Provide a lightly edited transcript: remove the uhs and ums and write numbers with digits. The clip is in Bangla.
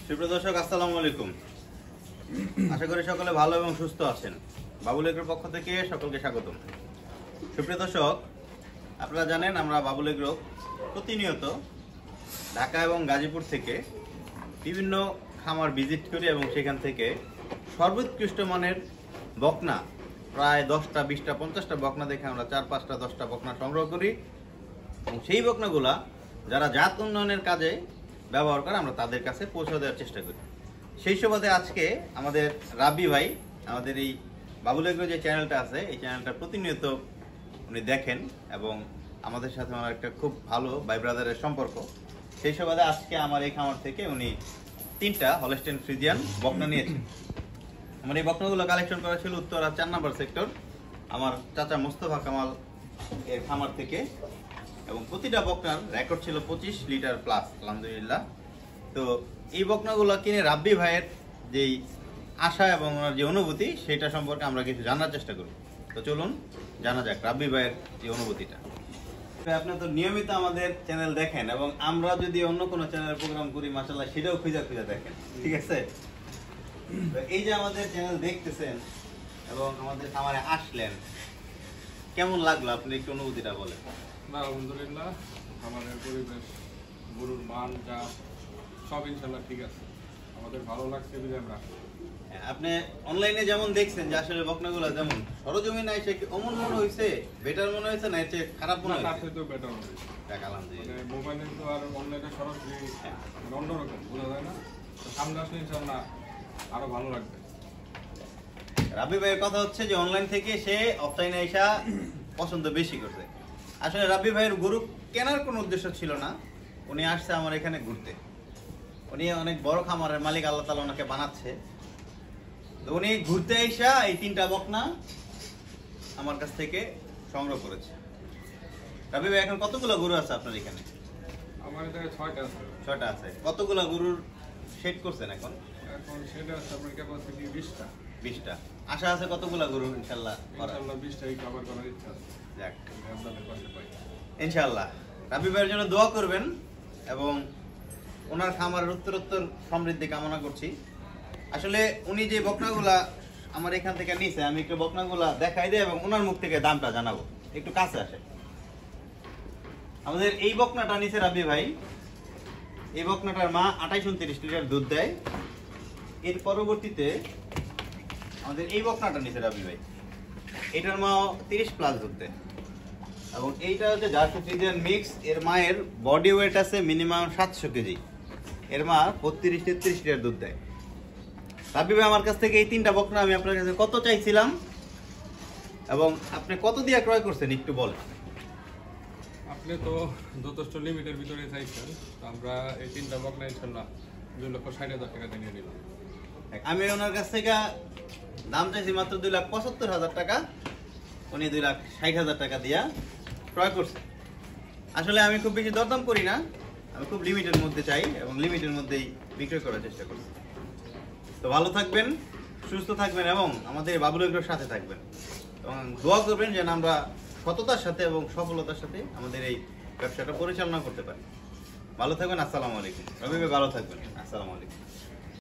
সুপ্রিয় দর্শক, আসসালামু আলাইকুম। আশা করি সকলে ভালো এবং সুস্থ আছেন। বাবুল এগ্রোর পক্ষ থেকে সকলকে স্বাগতম। সুপ্রিয় দর্শক, আপনারা জানেন আমরা বাবুল এগ্রো প্রতিনিয়ত ঢাকা এবং গাজীপুর থেকে বিভিন্ন খামার ভিজিট করি এবং সেখান থেকে সর্বোৎকৃষ্ট মানের বকনা প্রায় 10টা 20টা 50টা বকনা দেখে আমরা 4-5টা 10টা বকনা সংগ্রহ করি এবং সেই বকনাগুলা যারা জাত উন্নয়নের কাজে ব্যবহার করে আমরা তাদের কাছে পৌঁছে দেওয়ার চেষ্টা করি। সেই সুবাদে আজকে আমাদের রাব্বি ভাই আমাদের এই বাবুল এগ্রো যে চ্যানেলটা আছে এই চ্যানেলটা প্রতিনিয়ত উনি দেখেন এবং আমাদের সাথে আমার একটা খুব ভালো ভাই ব্রাদারের সম্পর্ক। সেই সুবাদে আজকে আমার এই খামার থেকে উনি 3টা হলস্টেইন ফ্রিজিয়ান বকনা নিয়েছেন। আমার এই বকনাগুলো কালেকশন করা ছিল উত্তরা 4 নম্বর সেক্টর আমার চাচা মোস্তফা কামাল এর খামার থেকে এবং প্রতিটা বকনার রেকর্ড ছিল 25 লিটার প্লাস, আলহামদুলিল্লাহ। তো এই বকনাগুলো কিনে রাব্বি ভাইয়ের যেই আশা এবং ওনার যে অনুভূতি সেটা সম্পর্কে আমরা কিছু জানার চেষ্টা করি। তো চলুন জানা যাক রাব্বি ভাইয়ের যে অনুভূতিটা। আপনি তো নিয়মিত আমাদের চ্যানেল দেখেন এবং আমরা যদি অন্য কোনো চ্যানেলের প্রোগ্রাম করি মাশাআল্লাহ সেটাও খুঁজে দেখেন, ঠিক আছে? এই যে আমাদের চ্যানেল দেখতেছেন এবং আমাদের খামারে আসলেন, কেমন লাগলো আপনি একটু অনুভূতিটা বলেন। না, আলহামদুলিল্লাহ আমাদের পরিবেশ, গরুর মান, যা সব ইনশাল্লাহ ঠিক আছে, আমাদের ভালো লাগছে বলে আমরা। আপনি অনলাইনে যেমন দেখছেন যে আসলে বকনাগুলো যেমন সরজমিনে এসে কি অমন মনে হয়েছে, বেটার মনে হয়েছে না এর খারাপ মনে হয়েছে? তার সাথেও বেটার হবে, আলহামদুলিল্লাহ। মানে মোবাইলে তো আর অনলাইনে সরাসরি অন্যরকম বোঝা যায় না, তো সামনে আসলে ইনশাল্লাহ আরো ভালো লাগবে। রাব্বি ভাইয়ের কথা হচ্ছে যে অনলাইন থেকে সে অফলাইনে এসে পছন্দ বেশি করছে। আসলে রাব্বি ভাইয়ের গরু কেনার কোনো উদ্দেশ্য ছিল না, উনি আসছে আমার এখানে ঘুরতে। উনি অনেক বড় খামারের মালিক, আল্লাহ তাআলা ওনাকে বানাচ্ছে। তো উনি ঘুরতে এসে এই 3টা বকনা আমার কাছ থেকে সংগ্রহ করেছে। রাব্বি ভাই এখন কতগুলো গরু আছে আপনার এখানে? আমার এখানে 6টা আছে। 6টা আছে। কতগুলো গরুর সেট করছেন এখন? এখন সেটা আছে আপনার ক্যাপাসিটি 20টা। 20টা। আশা আছে কতগুলো গরু ইনশাআল্লাহ? ইনশাল্লাহ 20টাই কভার করার ইচ্ছা আছে। যাক, আপনাদের পাশে পাই ইনশাআল্লাহ। রাব্বি ভাইয়ের জন্য দোয়া করবেন এবং ওনার খামারের উত্তরোত্তর সমৃদ্ধি কামনা করছি। আসলে উনি যে বকনাগুলা আমার এখান থেকে নিছে, আমি একটু বকনাগুলা দেখাই দিই এবং ওনার মুখ থেকে দামটা জানাবো। একটু কাছে আসে। আমাদের এই বকনাটা নিছে রাব্বি ভাই। এই বকনাটার মা 28-29 লিটার দুধ দেয়। এর পরবর্তীতে আমাদের এই বকনাটা নিছে রাব্বি ভাই। এটার মা 30 প্লাস দুধ দেয় এবং এইটা হচ্ছে জার্সি ফ্রিজিয়ান মিক্স। এর মায়ের বডি ওয়েট আছে মিনিমাম 700 কেজি। এর মা 32-33 লিটার দুধ দেয়। রাব্বি ভাই আমার কাছ থেকে এই 3টা বকনা আমি আপনার কাছে কত চাইছিলাম এবং আপনি কত দিয়ে ক্রয় করছেন একটু বলেন। আপনি তো যথেষ্ট লিমিটের ভিতরে চাইছেন, তো আমরা এই 3টা বকনা ইনশাল্লাহ 2,60,000 টাকা দিয়ে নিয়ে নিলাম। আমি ওনার কাছ থেকে দাম চাইছি মাত্র 2,75,000 টাকা, উনি 2,60,000 টাকা দিয়া ক্রয় করছে। আসলে আমি খুব বেশি দরদাম করি না, আমি খুব লিমিটের মধ্যে চাই এবং লিমিটের মধ্যেই বিক্রয় করার চেষ্টা করছি। তো ভালো থাকবেন, সুস্থ থাকবেন এবং আমাদের বাবুল এগ্রোর সাথে থাকবেন এবং দোয়া করবেন যেন আমরা সততার সাথে এবং সফলতার সাথে আমাদের এই ব্যবসাটা পরিচালনা করতে পারি। ভালো থাকবেন, আসসালামু আলাইকুম। রবি ভাই ভালো থাকবেন, আসসালামু আলাইকুম।